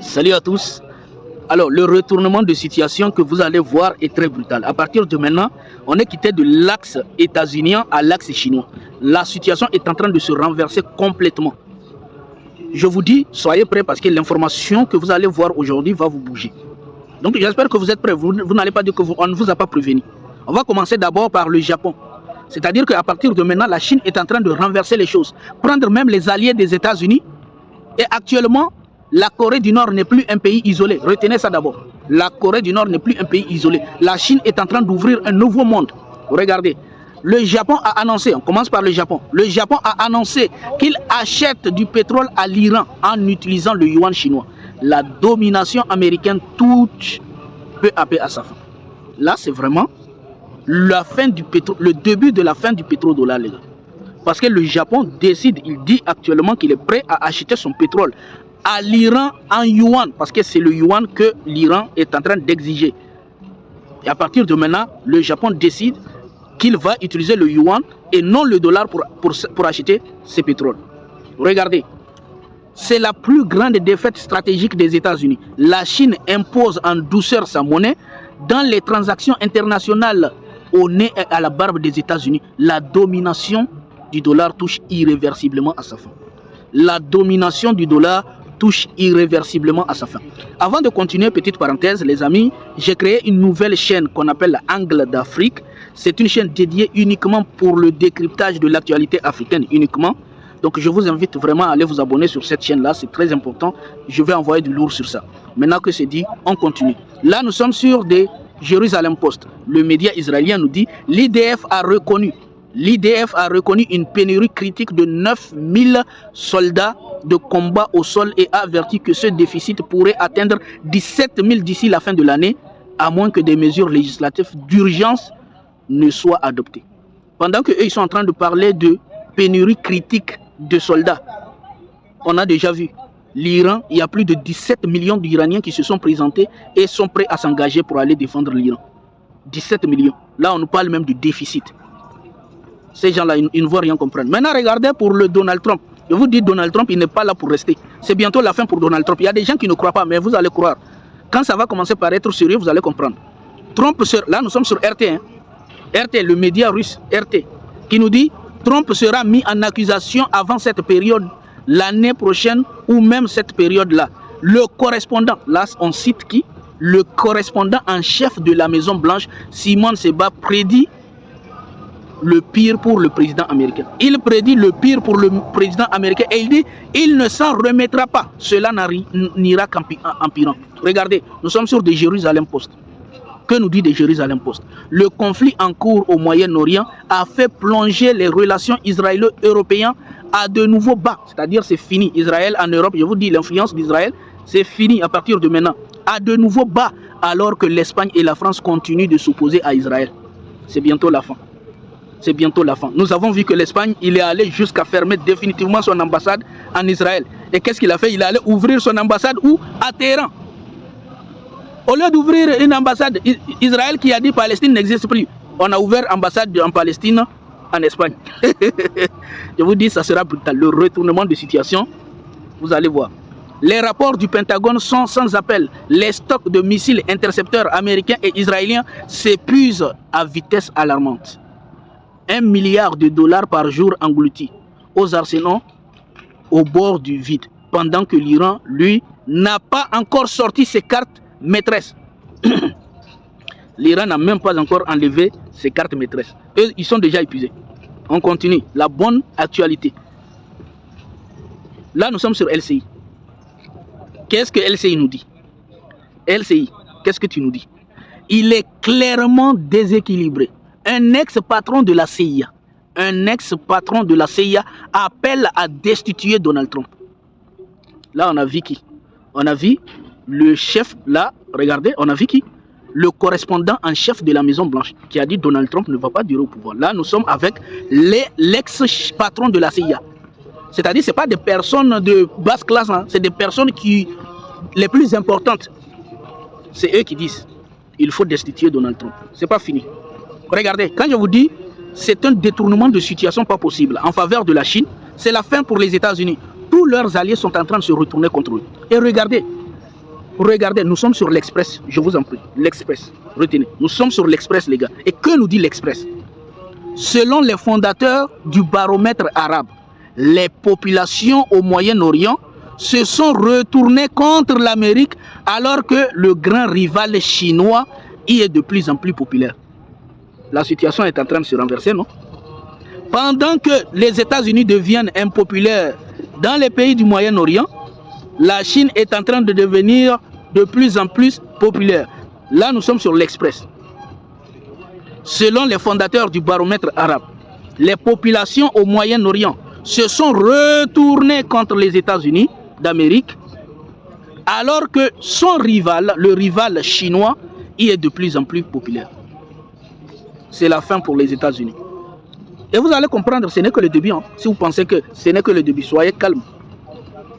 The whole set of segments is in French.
Salut à tous. Alors, le retournement de situation que vous allez voir est très brutal. À partir de maintenant, on est quitté de l'axe états-unien à l'axe chinois. La situation est en train de se renverser complètement. Je vous dis, soyez prêts parce que l'information que vous allez voir aujourd'hui va vous bouger. Donc, j'espère que vous êtes prêts. Vous n'allez pas dire qu'on ne vous a pas prévenu. On va commencer d'abord par le Japon. C'est-à-dire qu'à partir de maintenant, la Chine est en train de renverser les choses. Prendre même les alliés des États-Unis. Et actuellement, la Corée du Nord n'est plus un pays isolé. Retenez ça d'abord. La Corée du Nord n'est plus un pays isolé. La Chine est en train d'ouvrir un nouveau monde. Regardez. Le Japon a annoncé, on commence par le Japon. Le Japon a annoncé qu'il achète du pétrole à l'Iran en utilisant le yuan chinois. La domination américaine touche peu à peu à sa fin. Là, c'est vraiment la fin du pétrole, le début de la fin du pétrodollar, les gars. Parce que le Japon décide, il dit actuellement qu'il est prêt à acheter son pétrole à l'Iran en yuan, parce que c'est le yuan que l'Iran est en train d'exiger. Et à partir de maintenant, le Japon décide qu'il va utiliser le yuan et non le dollar pour acheter ses pétroles. Regardez, c'est la plus grande défaite stratégique des États-Unis. La Chine impose en douceur sa monnaie dans les transactions internationales au nez et à la barbe des États-Unis. La domination du dollar touche irréversiblement à sa fin. La domination du dollar touche irréversiblement à sa fin. Avant de continuer, petite parenthèse, les amis, j'ai créé une nouvelle chaîne qu'on appelle Angle d'Afrique. C'est une chaîne dédiée uniquement pour le décryptage de l'actualité africaine uniquement. Donc je vous invite vraiment à aller vous abonner sur cette chaîne-là, c'est très important. Je vais envoyer du lourd sur ça. Maintenant que c'est dit, on continue. Là, nous sommes sur des Jérusalem Post. Le média israélien nous dit l'IDF a reconnu une pénurie critique de 9000 soldats de combat au sol et a averti que ce déficit pourrait atteindre 17 000 d'ici la fin de l'année, à moins que des mesures législatives d'urgence ne soient adoptées. Pendant qu'eux, ils sont en train de parler de pénurie critique de soldats, on a déjà vu l'Iran, il y a plus de 17 millions d'Iraniens qui se sont présentés et sont prêts à s'engager pour aller défendre l'Iran. 17 millions. Là, on nous parle même du déficit. Ces gens-là, ils ne vont rien comprendre. Maintenant, regardez pour le Donald Trump. Je vous dis, Donald Trump, il n'est pas là pour rester. C'est bientôt la fin pour Donald Trump. Il y a des gens qui ne croient pas, mais vous allez croire. Quand ça va commencer par être sérieux, vous allez comprendre. Trump, là, nous sommes sur RT. Hein. RT, le média russe, RT, qui nous dit Trump sera mis en accusation avant cette période, l'année prochaine, ou même cette période-là. Le correspondant, là, on cite qui? Le correspondant en chef de la Maison Blanche, Simon Seba, prédit le pire pour le président américain. Il prédit le pire pour le président américain et il dit il ne s'en remettra pas. Cela n'ira qu'empirant. Regardez, nous sommes sur des Jérusalem Post. Que nous dit des Jérusalem Post? Le conflit en cours au Moyen-Orient a fait plonger les relations israélo-européennes à de nouveaux bas. C'est-à-dire c'est fini. Israël en Europe, je vous dis l'influence d'Israël, c'est fini à partir de maintenant. À de nouveaux bas alors que l'Espagne et la France continuent de s'opposer à Israël. C'est bientôt la fin. C'est bientôt la fin. Nous avons vu que l'Espagne, il est allé jusqu'à fermer définitivement son ambassade en Israël. Et qu'est-ce qu'il a fait? Il est allé ouvrir son ambassade où? À Téhéran. Au lieu d'ouvrir une ambassade, Israël qui a dit Palestine n'existe plus. On a ouvert ambassade en Palestine, en Espagne. Je vous dis, ça sera brutal. Le retournement de situation, vous allez voir. Les rapports du Pentagone sont sans appel. Les stocks de missiles intercepteurs américains et israéliens s'épuisent à vitesse alarmante. 1 milliard de dollars par jour engloutis aux arsenaux au bord du vide. Pendant que l'Iran, lui, n'a pas encore sorti ses cartes maîtresses. L'Iran n'a même pas encore enlevé ses cartes maîtresses. Eux, ils sont déjà épuisés. On continue. La bonne actualité. Là, nous sommes sur LCI. Qu'est-ce que LCI nous dit? LCI, qu'est-ce que tu nous dis? Il est clairement déséquilibré. Un ex-patron de la CIA, appelle à destituer Donald Trump. Là, on a vu qui? On a vu le chef, là, regardez, on a vu qui? Le correspondant en chef de la Maison Blanche qui a dit Donald Trump ne va pas durer au pouvoir. Là, nous sommes avec l'ex-patron de la CIA. C'est-à-dire, ce n'est pas des personnes de basse classe, hein, c'est des personnes les plus importantes. C'est eux qui disent il faut destituer Donald Trump. Ce n'est pas fini. Regardez, quand je vous dis c'est un détournement de situation pas possible en faveur de la Chine, c'est la fin pour les États-Unis. Tous leurs alliés sont en train de se retourner contre eux. Et regardez, Regardez, nous sommes sur l'Express, je vous en prie, l'Express, retenez, nous sommes sur l'Express les gars. Et que nous dit l'Express? Selon les fondateurs du baromètre arabe, les populations au Moyen-Orient se sont retournées contre l'Amérique alors que le grand rival chinois y est de plus en plus populaire. La situation est en train de se renverser, non? Pendant que les États-Unis deviennent impopulaires dans les pays du Moyen-Orient, la Chine est en train de devenir de plus en plus populaire. Là, nous sommes sur l'Express. Selon les fondateurs du baromètre arabe, les populations au Moyen-Orient se sont retournées contre les États-Unis d'Amérique, alors que son rival, le rival chinois, y est de plus en plus populaire. C'est la fin pour les États-Unis. Et vous allez comprendre, ce n'est que le début. Hein. Si vous pensez que ce n'est que le début, soyez calme.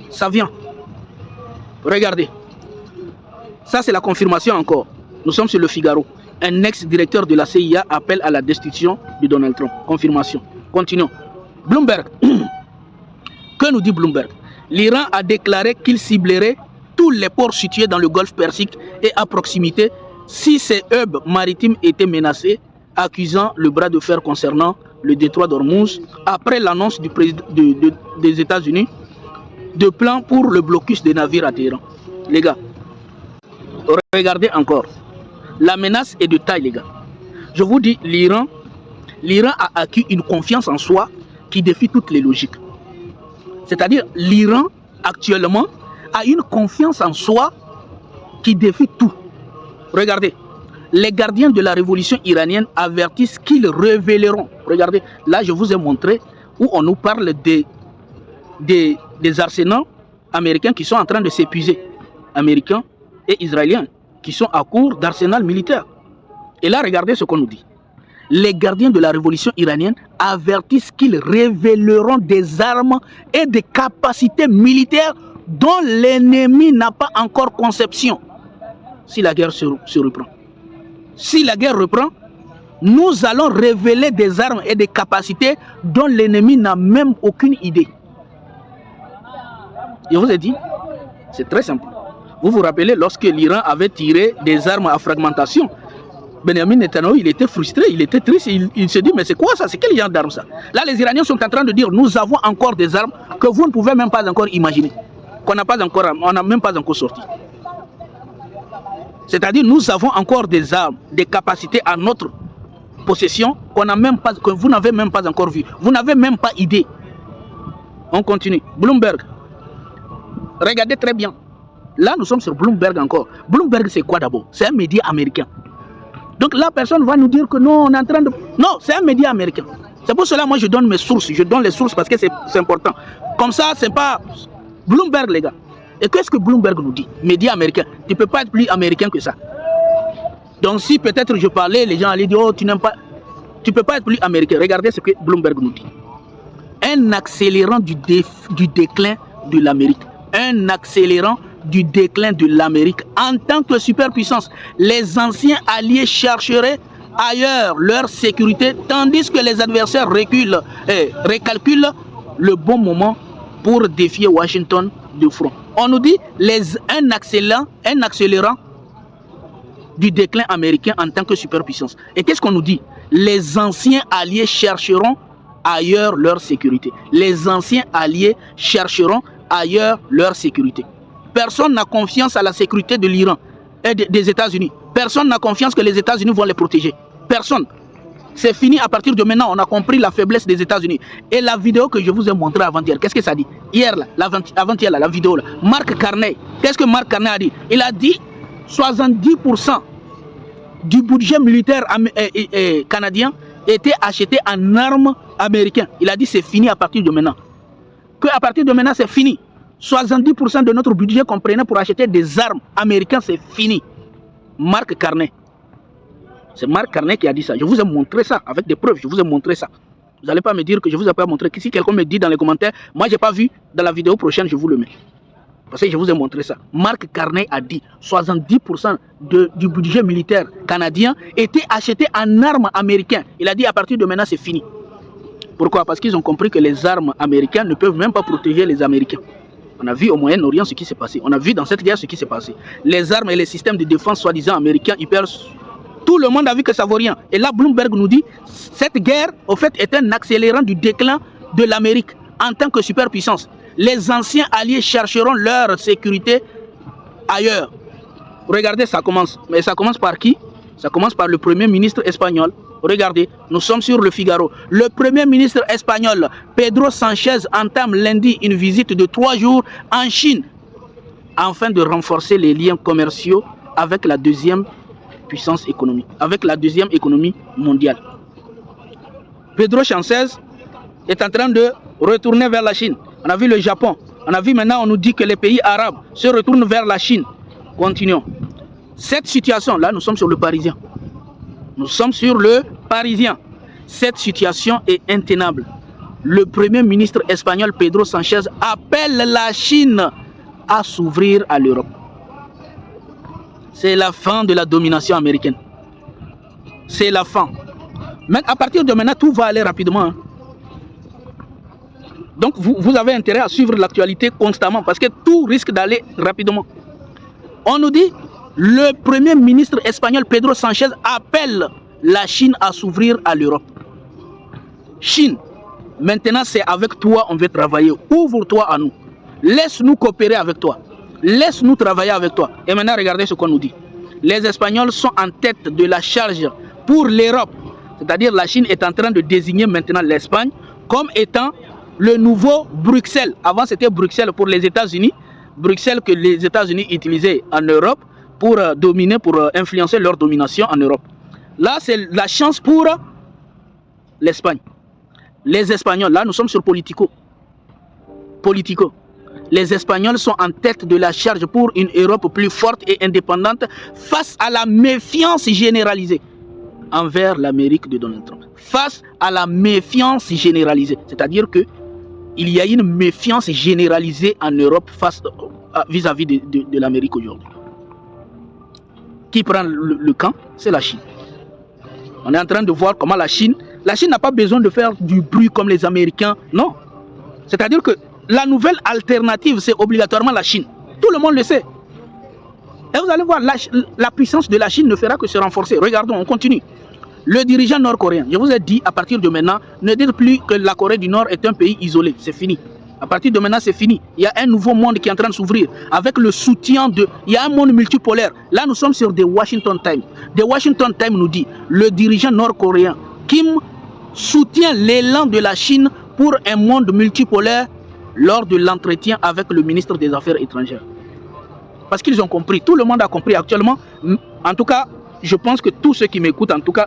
Ça vient. Regardez. Ça, c'est la confirmation encore. Nous sommes sur le Figaro. Un ex-directeur de la CIA appelle à la destitution de Donald Trump. Confirmation. Continuons. Bloomberg. Que nous dit Bloomberg? L'Iran a déclaré qu'il ciblerait tous les ports situés dans le golfe Persique et à proximité si ces hubs maritimes étaient menacés, accusant le bras de fer concernant le détroit d'Ormuz après l'annonce du président des États-Unis de plan pour le blocus des navires à Téhéran. Les gars, regardez encore. La menace est de taille, les gars. Je vous dis, l'Iran a acquis une confiance en soi qui défie toutes les logiques. C'est-à-dire, l'Iran, actuellement, a une confiance en soi qui défie tout. Regardez, les gardiens de la révolution iranienne avertissent qu'ils révéleront. Regardez, là, je vous ai montré où on nous parle des arsenaux américains qui sont en train de s'épuiser. Américains et israéliens qui sont à court d'arsenal militaire. Et là, regardez ce qu'on nous dit. Les gardiens de la révolution iranienne avertissent qu'ils révéleront des armes et des capacités militaires dont l'ennemi n'a pas encore conception. Si la guerre se reprend. Si la guerre reprend, nous allons révéler des armes et des capacités dont l'ennemi n'a même aucune idée. Je vous ai dit, c'est très simple. Vous vous rappelez lorsque l'Iran avait tiré des armes à fragmentation, Benjamin Netanyahu, il était frustré, il était triste, il se dit mais c'est quoi ça, c'est quel genre d'armes ça? Là les Iraniens sont en train de dire nous avons encore des armes que vous ne pouvez même pas encore imaginer, qu'on n'a pas encore, on n'a même pas encore sorti. C'est-à-dire nous avons encore des armes, des capacités à notre possession qu'on n'a même pas, que vous n'avez même pas encore vu, vous n'avez même pas idée. On continue. Bloomberg. Regardez très bien. Là, nous sommes sur Bloomberg encore. Bloomberg, c'est quoi d'abord? C'est un média américain. Donc là, personne va nous dire que non, on est en train de... Non, c'est un média américain. C'est pour cela, moi, je donne mes sources. Je donne les sources parce que c'est important. Comme ça, c'est pas... Bloomberg, les gars. Et qu'est-ce que Bloomberg nous dit? Média américain. Tu ne peux pas être plus américain que ça. Donc si peut-être je parlais, les gens allaient dire, oh, tu n'aimes pas... Tu ne peux pas être plus américain. Regardez ce que Bloomberg nous dit. Un accélérant du déclin de l'Amérique. Un accélérant du déclin de l'Amérique en tant que superpuissance. Les anciens alliés chercheraient ailleurs leur sécurité, tandis que les adversaires reculent et recalculent le bon moment pour défier Washington de front. On nous dit un accélérant du déclin américain en tant que superpuissance. Et qu'est-ce qu'on nous dit? Les anciens alliés chercheront ailleurs leur sécurité. Les anciens alliés chercheront ailleurs leur sécurité. Personne n'a confiance à la sécurité de l'Iran et des États-Unis. Personne n'a confiance que les États-Unis vont les protéger. Personne. C'est fini à partir de maintenant. On a compris la faiblesse des États-Unis. Et la vidéo que je vous ai montrée avant-hier, qu'est-ce que ça dit? Hier, avant-hier, la vidéo, là. Mark Carney. Qu'est-ce que Mark Carney a dit? Il a dit 70% du budget militaire canadien était acheté en armes américaines. Il a dit c'est fini à partir de maintenant. À partir de maintenant, c'est fini. 70% de notre budget qu'on prenait pour acheter des armes américaines, c'est fini. Mark Carney. C'est Mark Carney qui a dit ça. Je vous ai montré ça avec des preuves. Je vous ai montré ça. Vous n'allez pas me dire que je ne vous ai pas montré. Si quelqu'un me dit dans les commentaires, moi je n'ai pas vu, dans la vidéo prochaine, je vous le mets. Parce que je vous ai montré ça. Mark Carney a dit 70% du budget militaire canadien était acheté en armes américaines. Il a dit à partir de maintenant, c'est fini. Pourquoi? Parce qu'ils ont compris que les armes américaines ne peuvent même pas protéger les Américains. On a vu au Moyen-Orient ce qui s'est passé. On a vu dans cette guerre ce qui s'est passé. Les armes et les systèmes de défense soi-disant américains, tout le monde a vu que ça ne vaut rien. Et là, Bloomberg nous dit cette guerre, au fait, est un accélérant du déclin de l'Amérique en tant que superpuissance. Les anciens alliés chercheront leur sécurité ailleurs. Regardez, ça commence. Mais ça commence par qui? Ça commence par le Premier ministre espagnol. Regardez, nous sommes sur le Figaro. Le Premier ministre espagnol, Pedro Sánchez, entame lundi une visite de 3 jours en Chine afin de renforcer les liens commerciaux avec la deuxième puissance économique, avec la deuxième économie mondiale. Pedro Sánchez est en train de retourner vers la Chine. On a vu le Japon. On a vu maintenant, on nous dit que les pays arabes se retournent vers la Chine. Continuons. Cette situation-là, nous sommes sur le Parisien. Nous sommes sur le Parisien. Cette situation est intenable. Le Premier ministre espagnol Pedro Sánchez appelle la Chine à s'ouvrir à l'Europe. C'est la fin de la domination américaine. C'est la fin. Mais à partir de maintenant, tout va aller rapidement. Hein. Donc vous avez intérêt à suivre l'actualité constamment parce que tout risque d'aller rapidement. On nous dit, le Premier ministre espagnol Pedro Sánchez appelle la Chine à s'ouvrir à l'Europe. Chine, maintenant c'est avec toi on veut travailler. Ouvre-toi à nous. Laisse-nous coopérer avec toi. Laisse-nous travailler avec toi. Et maintenant regardez ce qu'on nous dit. Les Espagnols sont en tête de la charge pour l'Europe. C'est-à-dire la Chine est en train de désigner maintenant l'Espagne comme étant le nouveau Bruxelles. Avant c'était Bruxelles pour les États-Unis. Bruxelles que les États-Unis utilisaient en Europe pour dominer, pour influencer leur domination en Europe. Là, c'est la chance pour l'Espagne. Les Espagnols, là, nous sommes sur Politico. Politico. Les Espagnols sont en tête de la charge pour une Europe plus forte et indépendante face à la méfiance généralisée envers l'Amérique de Donald Trump. Face à la méfiance généralisée. C'est-à-dire que il y a une méfiance généralisée en Europe face vis-à-vis de l'Amérique aujourd'hui. Qui prend le camp? C'est la Chine. On est en train de voir comment la Chine n'a pas besoin de faire du bruit comme les Américains. Non. C'est-à-dire que la nouvelle alternative, c'est obligatoirement la Chine. Tout le monde le sait. Et vous allez voir, la puissance de la Chine ne fera que se renforcer. Regardons, on continue. Le dirigeant nord-coréen, je vous ai dit, à partir de maintenant, ne dites plus que la Corée du Nord est un pays isolé. C'est fini. À partir de maintenant, c'est fini. Il y a un nouveau monde qui est en train de s'ouvrir avec le soutien de... Il y a un monde multipolaire. Là, nous sommes sur The Washington Times. The Washington Times nous dit, le dirigeant nord-coréen Kim soutient l'élan de la Chine pour un monde multipolaire lors de l'entretien avec le ministre des Affaires étrangères. Parce qu'ils ont compris. Tout le monde a compris actuellement. En tout cas, je pense que tous ceux qui m'écoutent, en tout cas,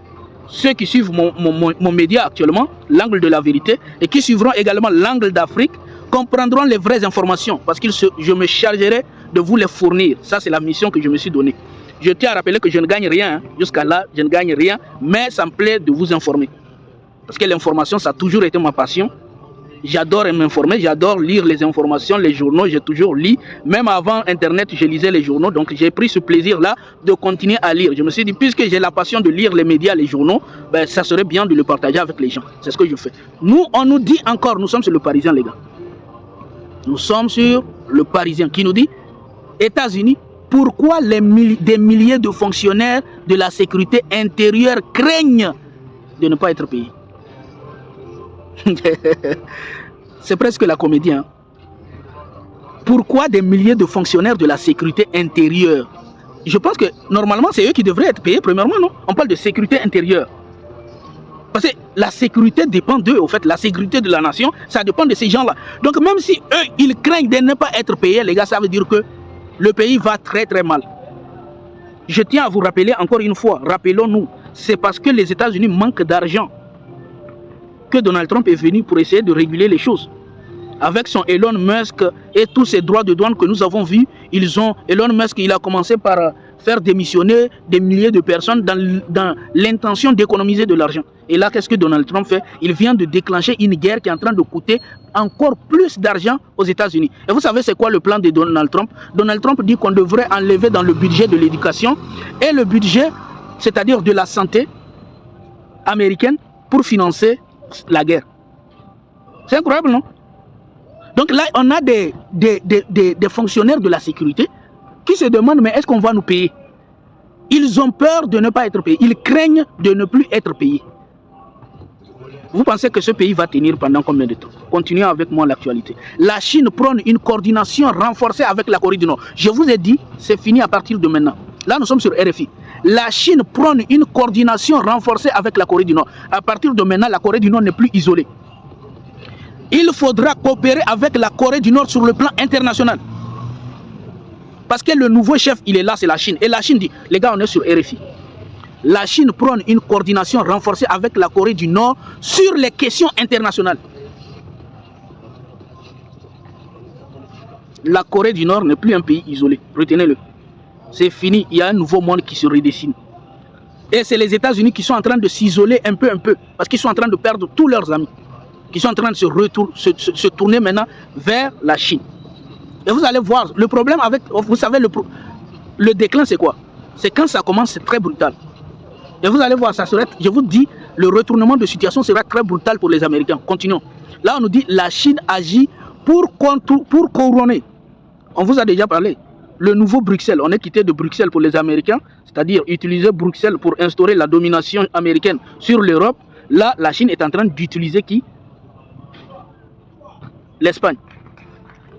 ceux qui suivent mon média actuellement, l'angle de la vérité, et qui suivront également l'angle d'Afrique, comprendront les vraies informations, parce que je me chargerai de vous les fournir. Ça, c'est la mission que je me suis donnée. Je tiens à rappeler que je ne gagne rien. Hein. Jusqu'à là, je ne gagne rien, mais ça me plaît de vous informer. Parce que l'information, ça a toujours été ma passion. J'adore m'informer, j'adore lire les informations, les journaux, j'ai toujours lu. Même avant Internet, je lisais les journaux, donc j'ai pris ce plaisir-là de continuer à lire. Je me suis dit, puisque j'ai la passion de lire les médias, les journaux, ben, ça serait bien de le partager avec les gens. C'est ce que je fais. Nous, on nous dit encore, nous sommes sur le Parisien, les gars. Nous sommes sur le Parisien qui nous dit, États-Unis, pourquoi des milliers de fonctionnaires de la sécurité intérieure craignent de ne pas être payés? C'est presque la comédie. Hein? Pourquoi des milliers de fonctionnaires de la sécurité intérieure? Je pense que normalement c'est eux qui devraient être payés premièrement, non? On parle de sécurité intérieure. Parce que la sécurité dépend d'eux, au fait. La sécurité de la nation, ça dépend de ces gens-là. Donc même si eux, ils craignent de ne pas être payés, les gars, ça veut dire que le pays va très très mal. Je tiens à vous rappeler encore une fois, rappelons-nous, c'est parce que les États-Unis manquent d'argent que Donald Trump est venu pour essayer de réguler les choses. Avec son Elon Musk et tous ces droits de douane que nous avons vus, Elon Musk, il a commencé par faire démissionner des milliers de personnes dans l'intention d'économiser de l'argent. Et là, qu'est-ce que Donald Trump fait? Il vient de déclencher une guerre qui est en train de coûter encore plus d'argent aux États-Unis. Et vous savez c'est quoi le plan de Donald Trump? Donald Trump dit qu'on devrait enlever dans le budget de l'éducation et le budget, c'est-à-dire de la santé américaine, pour financer la guerre. C'est incroyable, non? Donc là, on a des fonctionnaires de la sécurité qui se demandent, mais est-ce qu'on va nous payer? Ils ont peur de ne pas être payés. Ils craignent de ne plus être payés. Vous pensez que ce pays va tenir pendant combien de temps? Continuons avec moi l'actualité. La Chine prône une coordination renforcée avec la Corée du Nord. Je vous ai dit, c'est fini à partir de maintenant. Là, nous sommes sur RFI. La Chine prône une coordination renforcée avec la Corée du Nord. À partir de maintenant, la Corée du Nord n'est plus isolée. Il faudra coopérer avec la Corée du Nord sur le plan international. Parce que le nouveau chef, il est là, c'est la Chine. Et la Chine dit, les gars, on est sur RFI. La Chine prône une coordination renforcée avec la Corée du Nord sur les questions internationales. La Corée du Nord n'est plus un pays isolé. Retenez-le. C'est fini. Il y a un nouveau monde qui se redessine. Et c'est les États-Unis qui sont en train de s'isoler un peu. Parce qu'ils sont en train de perdre tous leurs amis. Qui sont en train de se tourner maintenant vers la Chine. Et vous allez voir, le problème avec... Vous savez, le déclin, c'est quoi? C'est quand ça commence, c'est très brutal. Et vous allez voir, ça serait, je vous dis, le retournement de situation sera très brutal pour les Américains. Continuons. Là, on nous dit, la Chine agit pour couronner. On vous a déjà parlé. Le nouveau Bruxelles, on est quitté de Bruxelles pour les Américains, c'est-à-dire utiliser Bruxelles pour instaurer la domination américaine sur l'Europe. Là, la Chine est en train d'utiliser qui? L'Espagne.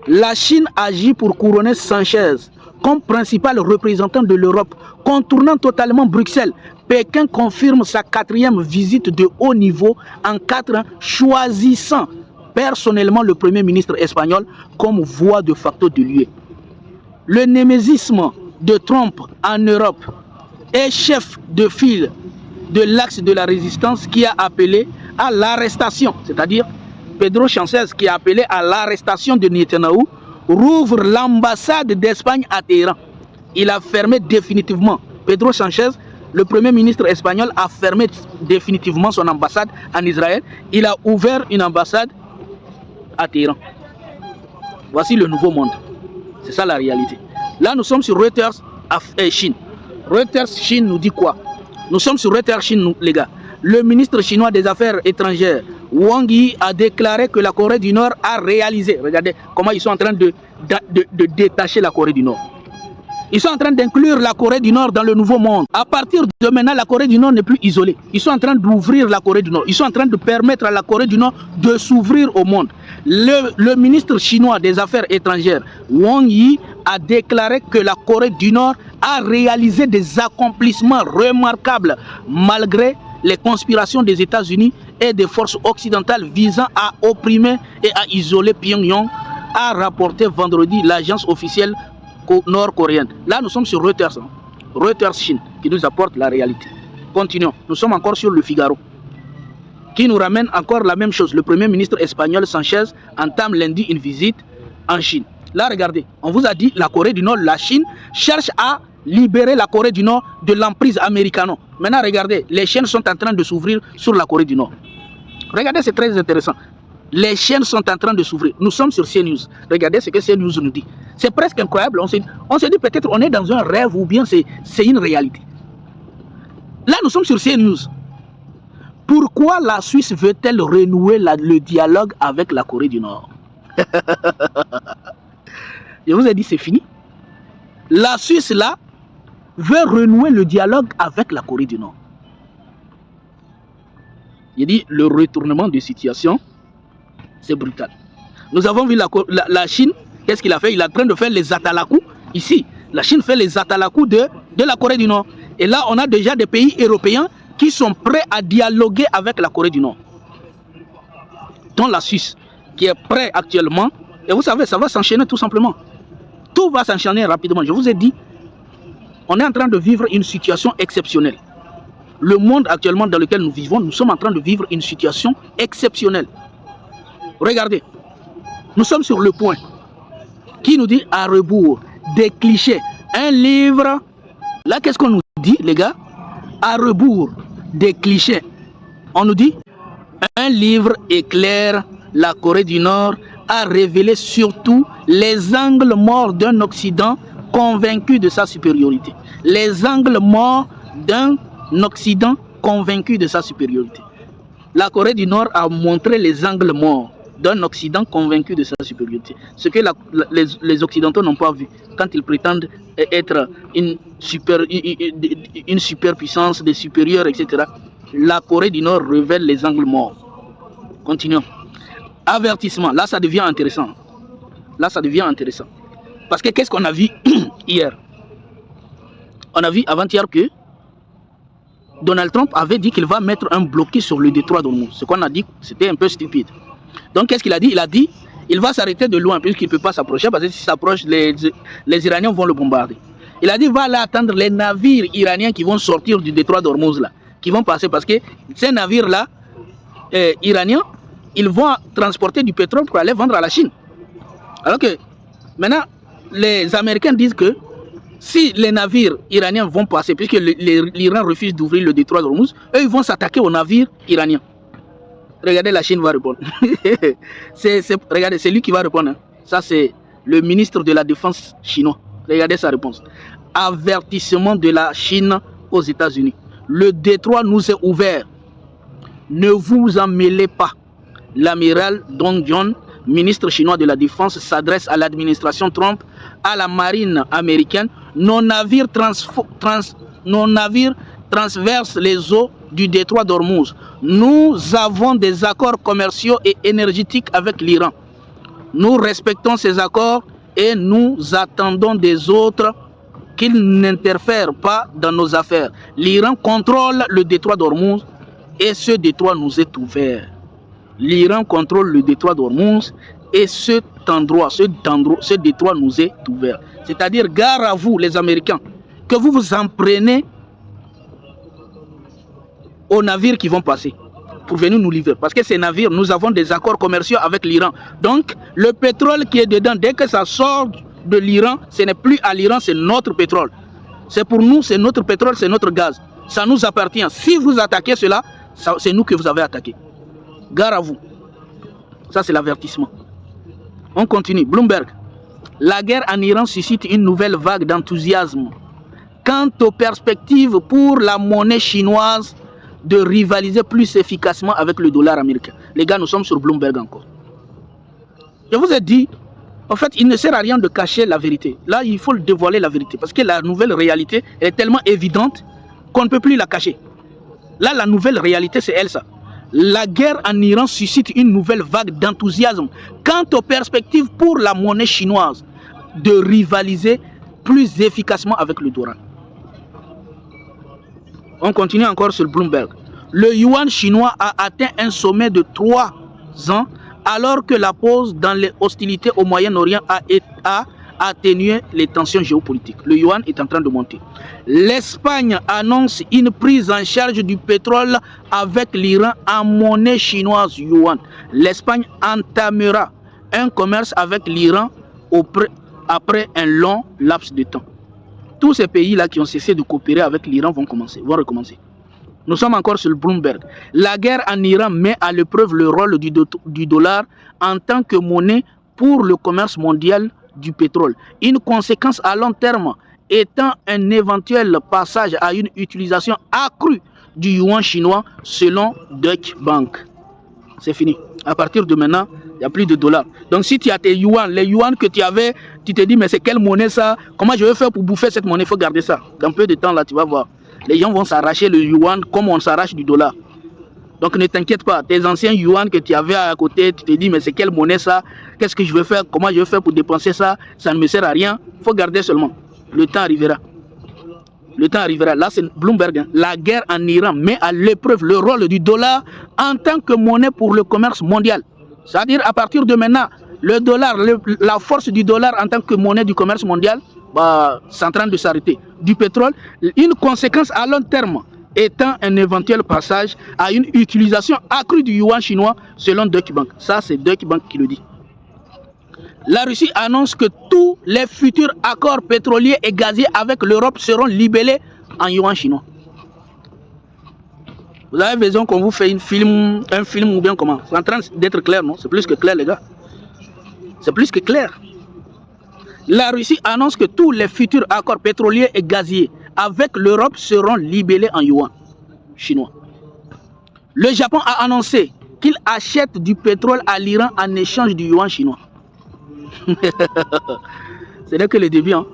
La Chine agit pour couronner Sanchez comme principal représentant de l'Europe, contournant totalement Bruxelles. Pékin confirme sa 4e visite de haut niveau en 4 ans, choisissant personnellement le Premier ministre espagnol comme voix de facto de l'UE. Le némésisme de Trump en Europe est chef de file de l'axe de la résistance qui a appelé à l'arrestation, c'est-à-dire Pedro Sánchez qui a appelé à l'arrestation de Netanyahou, rouvre l'ambassade d'Espagne à Téhéran. Il a fermé définitivement, Pedro Sánchez, le Premier ministre espagnol, a fermé définitivement son ambassade en Israël. Il a ouvert une ambassade à Téhéran. Voici le nouveau monde. C'est ça la réalité. Là, nous sommes sur Reuters Chine. Reuters Chine nous dit quoi? Nous sommes sur Reuters Chine, les gars. Le ministre chinois des Affaires étrangères, Wang Yi, a déclaré que la Corée du Nord a réalisé. Regardez comment ils sont en train de détacher la Corée du Nord. Ils sont en train d'inclure la Corée du Nord dans le nouveau monde. À partir de maintenant, la Corée du Nord n'est plus isolée. Ils sont en train d'ouvrir la Corée du Nord. Ils sont en train de permettre à la Corée du Nord de s'ouvrir au monde. Le ministre chinois des Affaires étrangères, Wang Yi, a déclaré que la Corée du Nord a réalisé des accomplissements remarquables malgré les conspirations des États-Unis et des forces occidentales visant à opprimer et à isoler Pyongyang, a rapporté vendredi l'agence officielle nord-coréenne. Là, nous sommes sur Reuters, Reuters Chine, qui nous apporte la réalité. Continuons. Nous sommes encore sur le Figaro, qui nous ramène encore la même chose. Le Premier ministre espagnol Sanchez entame lundi une visite en Chine. Là, regardez, on vous a dit la Corée du Nord, la Chine cherche à libérer la Corée du Nord de l'emprise américano. Maintenant, regardez, les chaînes sont en train de s'ouvrir sur la Corée du Nord. Regardez, c'est très intéressant. Les chaînes sont en train de s'ouvrir. Nous sommes sur CNews. Regardez ce que CNews nous dit. C'est presque incroyable. On se dit peut-être on est dans un rêve ou bien c'est une réalité. Là, nous sommes sur CNews. Pourquoi la Suisse veut-elle renouer le dialogue avec la Corée du Nord? Je vous ai dit, c'est fini. La Suisse, là, veut renouer le dialogue avec la Corée du Nord. Il dit, le retournement de situation, c'est brutal. Nous avons vu la Chine, qu'est-ce qu'il a fait? Il est en train de faire les atalakus ici. La Chine fait les atalakus de la Corée du Nord. Et là, on a déjà des pays européens qui sont prêts à dialoguer avec la Corée du Nord. Dont la Suisse, qui est prêt actuellement. Et vous savez, ça va s'enchaîner tout simplement. Tout va s'enchaîner rapidement. Je vous ai dit, on est en train de vivre une situation exceptionnelle. Le monde actuellement dans lequel nous vivons, nous sommes en train de vivre une situation exceptionnelle. Regardez, nous sommes sur Le Point, qui nous dit à rebours des clichés. Un livre, là qu'est-ce qu'on nous dit les gars? À rebours des clichés. On nous dit, un livre éclaire la Corée du Nord a révélé surtout les angles morts d'un Occident convaincu de sa supériorité. Les angles morts d'un Occident convaincu de sa supériorité. La Corée du Nord a montré les angles morts d'un Occident convaincu de sa supériorité. Ce que les Occidentaux n'ont pas vu quand ils prétendent être une superpuissance, des supérieurs, etc. La Corée du Nord révèle les angles morts. Continuons. Avertissement. Là, ça devient intéressant. Là, ça devient intéressant. Parce que qu'est-ce qu'on a vu hier? On a vu avant-hier que Donald Trump avait dit qu'il va mettre un blocus sur le détroit d'Ormuz. Ce qu'on a dit, c'était un peu stupide. Donc, qu'est-ce qu'il a dit? Il a dit qu'il va s'arrêter de loin puisqu'il ne peut pas s'approcher parce que s'il s'approche, les Iraniens vont le bombarder. Il a dit va aller attendre les navires iraniens qui vont sortir du détroit d'Ormuz là, qui vont passer parce que ces navires-là, iraniens, ils vont transporter du pétrole pour aller vendre à la Chine. Alors que maintenant, les Américains disent que si les navires iraniens vont passer, puisque l'Iran refuse d'ouvrir le détroit d'Ormuz, eux ils vont s'attaquer aux navires iraniens. Regardez, la Chine va répondre. Regardez, c'est lui qui va répondre. Hein. Ça, c'est le ministre de la Défense chinois. Regardez sa réponse. Avertissement de la Chine aux États-Unis. Le détroit nous est ouvert. Ne vous en mêlez pas. L'amiral Dong John, ministre chinois de la Défense, s'adresse à l'administration Trump, à la marine américaine. Nos navires transversent les eaux du détroit d'Ormuz. Nous avons des accords commerciaux et énergétiques avec l'Iran. Nous respectons ces accords et nous attendons des autres qu'ils n'interfèrent pas dans nos affaires. L'Iran contrôle le détroit d'Ormuz et ce détroit nous est ouvert. L'Iran contrôle le détroit d'Ormuz et ce détroit nous est ouvert. C'est-à-dire, gare à vous les Américains, que vous vous en prenez aux navires qui vont passer pour venir nous livrer. Parce que ces navires, nous avons des accords commerciaux avec l'Iran. Donc, le pétrole qui est dedans, dès que ça sort de l'Iran, ce n'est plus à l'Iran, c'est notre pétrole. C'est pour nous, c'est notre pétrole, c'est notre gaz. Ça nous appartient. Si vous attaquez cela, c'est nous que vous avez attaqué. Gare à vous. Ça, c'est l'avertissement. On continue. Bloomberg. La guerre en Iran suscite une nouvelle vague d'enthousiasme quant aux perspectives pour la monnaie chinoise de rivaliser plus efficacement avec le dollar américain. Les gars, nous sommes sur Bloomberg encore. Je vous ai dit, en fait, il ne sert à rien de cacher la vérité. Là, il faut dévoiler la vérité parce que la nouvelle réalité est tellement évidente qu'on ne peut plus la cacher. Là, la nouvelle réalité, c'est elle, ça. La guerre en Iran suscite une nouvelle vague d'enthousiasme quant aux perspectives pour la monnaie chinoise de rivaliser plus efficacement avec le dollar. On continue encore sur Bloomberg. Le yuan chinois a atteint un sommet de 3 ans alors que la pause dans les hostilités au Moyen-Orient a atténué les tensions géopolitiques. Le yuan est en train de monter. L'Espagne annonce une prise en charge du pétrole avec l'Iran en monnaie chinoise yuan. L'Espagne entamera un commerce avec l'Iran après un long laps de temps. Tous ces pays-là qui ont cessé de coopérer avec l'Iran vont recommencer. Nous sommes encore sur le Bloomberg. La guerre en Iran met à l'épreuve le rôle du dollar en tant que monnaie pour le commerce mondial du pétrole. Une conséquence à long terme étant un éventuel passage à une utilisation accrue du yuan chinois selon Deutsche Bank. C'est fini. À partir de maintenant, il n'y a plus de dollars. Donc si tu as tes yuan, les yuan que tu avais, tu te dis mais c'est quelle monnaie ça? Comment je vais faire pour bouffer cette monnaie? Il faut garder ça. Dans peu de temps là, tu vas voir. Les gens vont s'arracher le yuan comme on s'arrache du dollar. Donc ne t'inquiète pas, tes anciens yuan que tu avais à côté, tu te dis mais c'est quelle monnaie ça? Qu'est-ce que je vais faire? Comment je vais faire pour dépenser ça? Ça ne me sert à rien. Il faut garder seulement. Le temps arrivera. Le temps arrivera. Là, c'est Bloomberg. Hein. La guerre en Iran met à l'épreuve le rôle du dollar en tant que monnaie pour le commerce mondial. C'est-à-dire, à partir de maintenant, le dollar, la force du dollar en tant que monnaie du commerce mondial, c'est en train de s'arrêter. Du pétrole, une conséquence à long terme étant un éventuel passage à une utilisation accrue du yuan chinois selon Deutsche Bank. Ça, c'est Deutsche Bank qui le dit. La Russie annonce que tous les futurs accords pétroliers et gaziers avec l'Europe seront libellés en yuan chinois. Vous avez besoin qu'on vous fait un film ou bien comment? C'est en train d'être clair, non? C'est plus que clair, les gars. C'est plus que clair. La Russie annonce que tous les futurs accords pétroliers et gaziers avec l'Europe seront libellés en yuan chinois. Le Japon a annoncé qu'il achète du pétrole à l'Iran en échange du yuan chinois. Ce n'est que le début. Hein.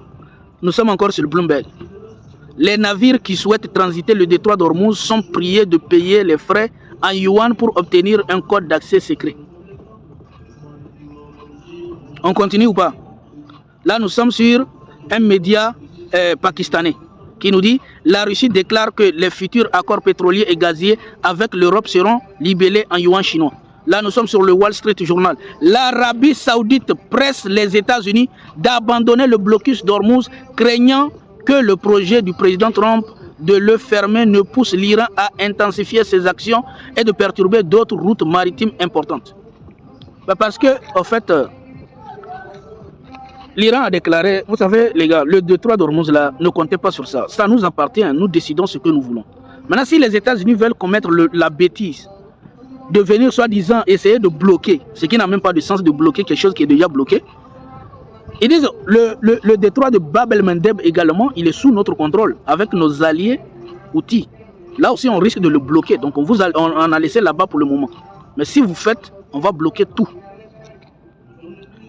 Nous sommes encore sur le Bloomberg. Les navires qui souhaitent transiter le détroit d'Ormuz sont priés de payer les frais en yuan pour obtenir un code d'accès secret. On continue ou pas? Là, nous sommes sur un média pakistanais qui nous dit « La Russie déclare que les futurs accords pétroliers et gaziers avec l'Europe seront libellés en yuan chinois. » Là, nous sommes sur le Wall Street Journal. L'Arabie Saoudite presse les États-Unis d'abandonner le blocus d'Ormuz, craignant que le projet du président Trump de le fermer ne pousse l'Iran à intensifier ses actions et de perturber d'autres routes maritimes importantes. Parce que, en fait, l'Iran a déclaré, vous savez les gars, le détroit d'Ormuz là, ne comptez pas sur ça. Ça nous appartient, nous décidons ce que nous voulons. Maintenant, si les États-Unis veulent commettre la bêtise de venir soi-disant essayer de bloquer, ce qui n'a même pas de sens de bloquer quelque chose qui est déjà bloqué, ils disent le détroit de Bab el-Mandeb également, il est sous notre contrôle avec nos alliés outils. Là aussi, on risque de le bloquer. Donc, on a laissé là-bas pour le moment. Mais si vous faites, on va bloquer tout.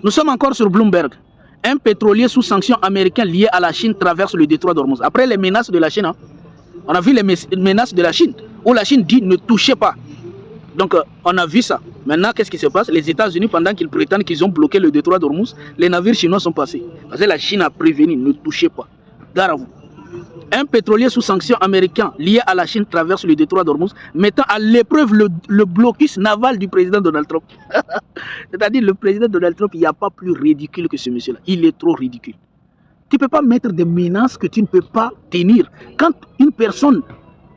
Nous sommes encore sur Bloomberg. Un pétrolier sous sanctions américaines lié à la Chine traverse le détroit d'Ormuz. Après les menaces de la Chine, hein, on a vu les menaces de la Chine, où la Chine dit ne touchez pas. Donc, on a vu ça. Maintenant, qu'est-ce qui se passe? Les États-Unis, pendant qu'ils prétendent qu'ils ont bloqué le détroit d'Ormuz, les navires chinois sont passés. Parce que la Chine a prévenu, ne touchez pas. Gare à vous. Un pétrolier sous sanctions américain lié à la Chine traverse le détroit d'Ormuz, mettant à l'épreuve le blocus naval du président Donald Trump. C'est-à-dire, le président Donald Trump, il n'y a pas plus ridicule que ce monsieur-là. Il est trop ridicule. Tu ne peux pas mettre des menaces que tu ne peux pas tenir. Quand une personne,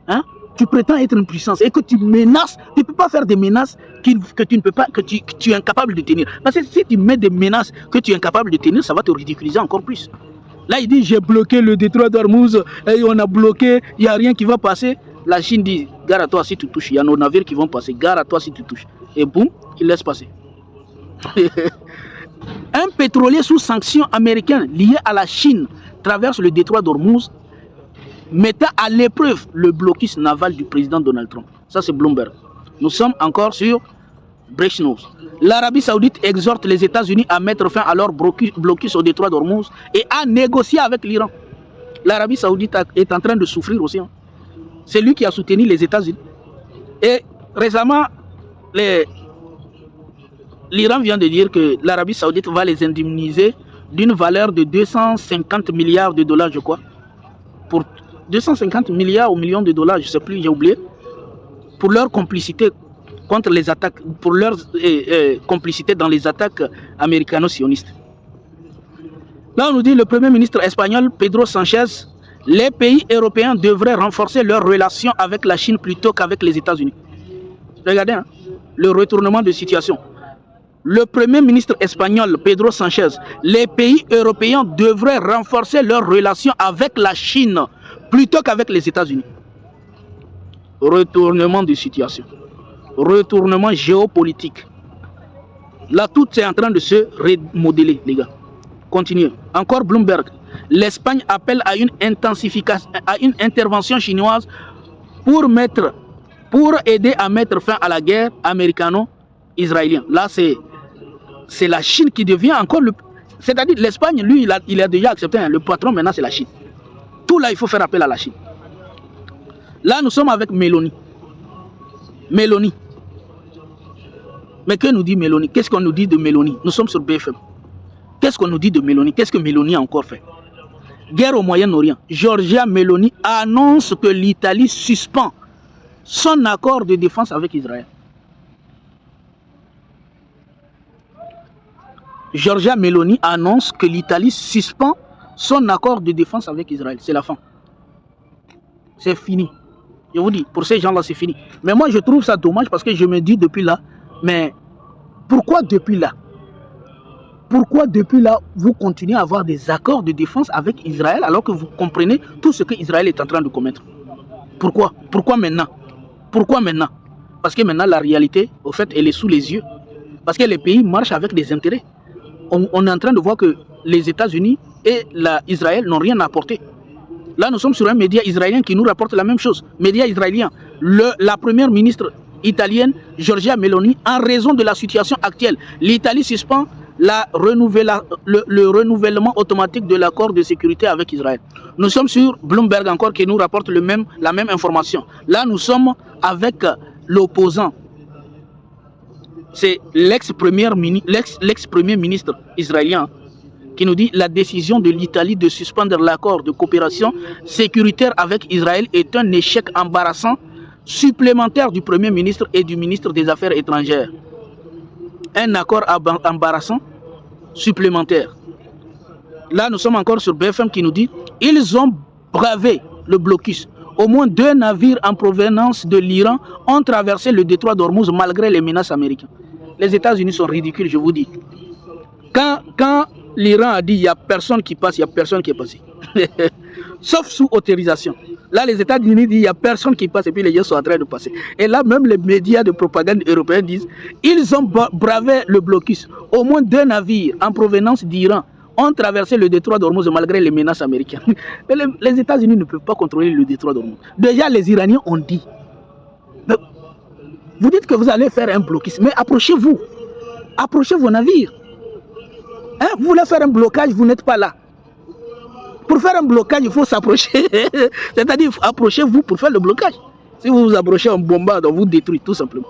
hein, tu prétends être une puissance et que tu menaces, tu ne peux pas faire des menaces que tu ne peux pas, que tu es incapable de tenir. Parce que si tu mets des menaces que tu es incapable de tenir, ça va te ridiculiser encore plus. Là, il dit, j'ai bloqué le détroit d'Ormuz, et on a bloqué, il n'y a rien qui va passer. La Chine dit, gare à toi si tu touches, il y a nos navires qui vont passer, gare à toi si tu touches. Et boum, il laisse passer. Un pétrolier sous sanctions américaines lié à la Chine traverse le détroit d'Ormuz, mettant à l'épreuve le blocus naval du président Donald Trump. Ça, c'est Bloomberg. Nous sommes encore sur Breaking News. L'Arabie Saoudite exhorte les États-Unis à mettre fin à leur blocus au détroit d'Ormuz et à négocier avec l'Iran. L'Arabie Saoudite est en train de souffrir aussi. Hein. C'est lui qui a soutenu les États-Unis. Et récemment, l'Iran vient de dire que l'Arabie Saoudite va les indemniser d'une valeur de 250 milliards de dollars, je crois. Pour 250 milliards ou millions de dollars, je ne sais plus, j'ai oublié. Pour leur complicité contre les attaques, pour leur complicité dans les attaques américano-sionistes. Là, on nous dit le Premier ministre espagnol, Pedro Sánchez, les pays européens devraient renforcer leurs relations avec la Chine plutôt qu'avec les États-Unis. Regardez, hein, le retournement de situation. Le Premier ministre espagnol, Pedro Sánchez, les pays européens devraient renforcer leurs relations avec la Chine plutôt qu'avec les États-Unis. Retournement de situation. Retournement géopolitique. Là, tout est en train de se remodeler, les gars. Continuez. Encore Bloomberg. L'Espagne appelle à une intensification, à une intervention chinoise pour aider à mettre fin à la guerre américano-israélienne. Là, c'est la Chine qui devient encore le... C'est-à-dire l'Espagne, lui, il a déjà accepté. Hein, le patron, maintenant, c'est la Chine. Tout là, il faut faire appel à la Chine. Là, nous sommes avec Mélanie. Mélanie. Mais que nous dit Mélanie? Qu'est-ce qu'on nous dit de Mélanie? Nous sommes sur BFM. Qu'est-ce qu'on nous dit de Mélanie? Qu'est-ce que Mélanie a encore fait? Guerre au Moyen-Orient. Giorgia Meloni annonce que l'Italie suspend son accord de défense avec Israël. Giorgia Meloni annonce que l'Italie suspend son accord de défense avec Israël. C'est la fin. C'est fini. Je vous dis, pour ces gens-là, c'est fini. Mais moi, je trouve ça dommage parce que je me dis depuis là, mais pourquoi depuis là? Pourquoi depuis là, vous continuez à avoir des accords de défense avec Israël alors que vous comprenez tout ce que Israël est en train de commettre? Pourquoi? Pourquoi maintenant? Pourquoi maintenant? Parce que maintenant, la réalité, au fait, elle est sous les yeux. Parce que les pays marchent avec des intérêts. On est en train de voir que les États-Unis et Israël n'ont rien à apporter. Là, nous sommes sur un média israélien qui nous rapporte la même chose. Média israélien. La première ministre italienne Giorgia Meloni en raison de la situation actuelle. L'Italie suspend le renouvellement automatique de l'accord de sécurité avec Israël. Nous sommes sur Bloomberg encore qui nous rapporte la même information. Là, nous sommes avec l'opposant. C'est l'ex-premier ministre israélien qui nous dit la décision de l'Italie de suspendre l'accord de coopération sécuritaire avec Israël est un échec embarrassant supplémentaire du Premier ministre et du ministre des Affaires étrangères. Un accord embarrassant supplémentaire. Là, nous sommes encore sur BFM qui nous dit ils ont bravé le blocus. Au moins 2 navires en provenance de l'Iran ont traversé le détroit d'Ormuz malgré les menaces américaines. Les États-Unis sont ridicules, je vous dis. Quand l'Iran a dit il n'y a personne qui passe, il n'y a personne qui est passé. Sauf sous autorisation. Là, les États-Unis disent il n'y a personne qui passe et puis les gens sont en train de passer. Et là, même les médias de propagande européens disent ils ont bravé le blocus. Au moins 2 navires en provenance d'Iran ont traversé le détroit d'Ormuz malgré les menaces américaines. Les États-Unis ne peuvent pas contrôler le détroit d'Ormuz. Déjà, les Iraniens ont dit. Vous dites que vous allez faire un blocus, mais approchez-vous. Approchez vos navires. Hein? Vous voulez faire un blocage, vous n'êtes pas là. Pour faire un blocage, il faut s'approcher. C'est-à-dire, approchez-vous pour faire le blocage. Si vous vous approchez en bombardant, on vous détruit tout simplement.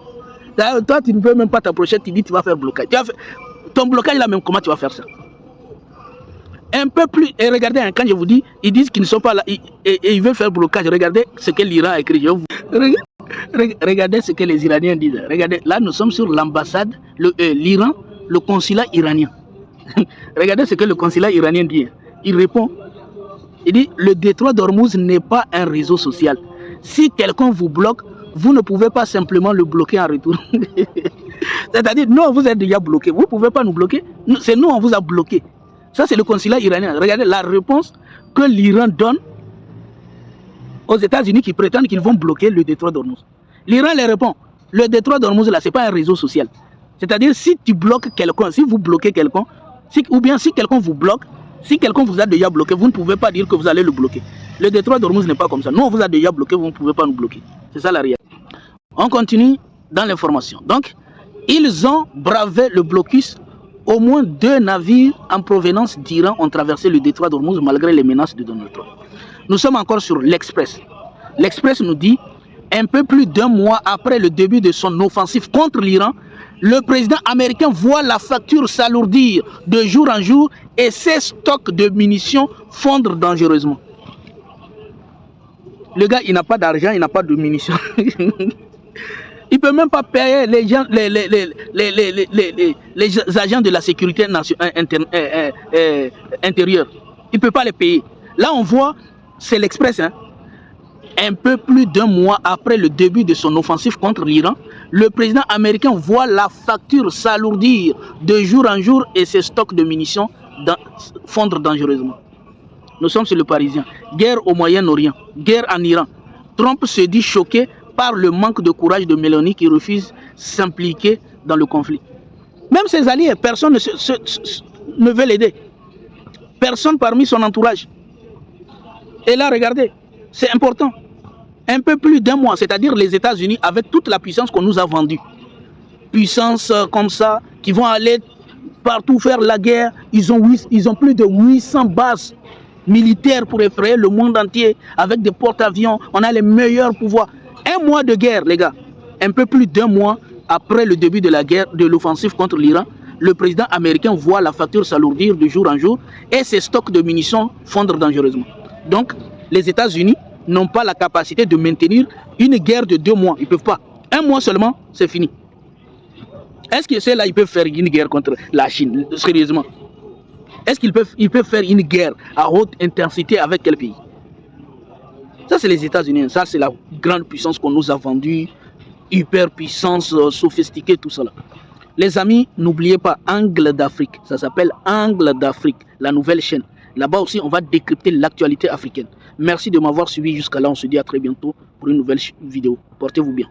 Toi, tu ne peux même pas t'approcher, tu dis que tu vas faire blocage. Ton blocage là même, comment tu vas faire ça? Un peu plus, et regardez, hein, quand je vous dis, ils disent qu'ils ne sont pas là, et ils veulent faire blocage. Regardez ce que l'Iran a écrit. Regardez ce que les Iraniens disent. Regardez, là nous sommes sur l'ambassade, l'Iran, le consulat iranien. Regardez ce que le consulat iranien dit. Il répond, il dit, le détroit d'Ormuz n'est pas un réseau social. Si quelqu'un vous bloque, vous ne pouvez pas simplement le bloquer en retour. C'est-à-dire, non, vous êtes déjà bloqué. Vous ne pouvez pas nous bloquer. C'est nous, on vous a bloqué. Ça, c'est le consulat iranien. Regardez la réponse que l'Iran donne aux États-Unis qui prétendent qu'ils vont bloquer le détroit d'Ormuz. L'Iran leur répond, le détroit d'Ormuz, là, ce n'est pas un réseau social. C'est-à-dire, si tu bloques quelqu'un, si vous bloquez quelqu'un, ou bien si quelqu'un vous bloque, si quelqu'un vous a déjà bloqué, vous ne pouvez pas dire que vous allez le bloquer. Le détroit d'Ormuz n'est pas comme ça. Nous, on vous a déjà bloqué, vous ne pouvez pas nous bloquer. C'est ça la réalité. On continue dans l'information. Donc, ils ont bravé le blocus. Au moins 2 navires en provenance d'Iran ont traversé le détroit d'Ormuz malgré les menaces de Donald Trump. Nous sommes encore sur l'Express. L'Express nous dit, un peu plus d'1 mois après le début de son offensive contre l'Iran, le président américain voit la facture s'alourdir de jour en jour et ses stocks de munitions fondre dangereusement. Le gars, il n'a pas d'argent, il n'a pas de munitions. Il ne peut même pas payer les agents de la sécurité intérieure. Il ne peut pas les payer. Là, on voit, c'est l'Express, hein, un peu plus d'1 mois après le début de son offensive contre l'Iran, le président américain voit la facture s'alourdir de jour en jour et ses stocks de munitions fondre dangereusement. Nous sommes sur le Parisien. Guerre au Moyen-Orient, guerre en Iran. Trump se dit choqué par le manque de courage de Meloni qui refuse s'impliquer dans le conflit. Même ses alliés, personne ne veut l'aider. Personne parmi son entourage. Et là, regardez, c'est important. Un peu plus d'1 mois, c'est-à-dire les États-Unis, avec toute la puissance qu'on nous a vendue. Puissance comme ça, qui vont aller partout faire la guerre. Ils ont plus de 800 bases militaires pour effrayer le monde entier, avec des porte-avions. On a les meilleurs pouvoirs. 1 mois de guerre, les gars. Un peu plus d'1 mois après le début de la guerre, de l'offensive contre l'Iran, le président américain voit la facture s'alourdir de jour en jour et ses stocks de munitions fondre dangereusement. Donc, les États-Unis n'ont pas la capacité de maintenir une guerre de 2 mois. Ils ne peuvent pas. 1 mois seulement, c'est fini. Est-ce que ceux-là, ils peuvent faire une guerre contre la Chine, sérieusement? Est-ce qu'ils peuvent faire une guerre à haute intensité avec quel pays? Ça, c'est les États-Unis. Ça, c'est la grande puissance qu'on nous a vendue. Hyper puissance, sophistiquée, tout ça là. Les amis, n'oubliez pas Angle d'Afrique. Ça s'appelle Angle d'Afrique, la nouvelle chaîne. Là-bas aussi, on va décrypter l'actualité africaine. Merci de m'avoir suivi jusqu'à là. On se dit à très bientôt pour une nouvelle vidéo. Portez-vous bien.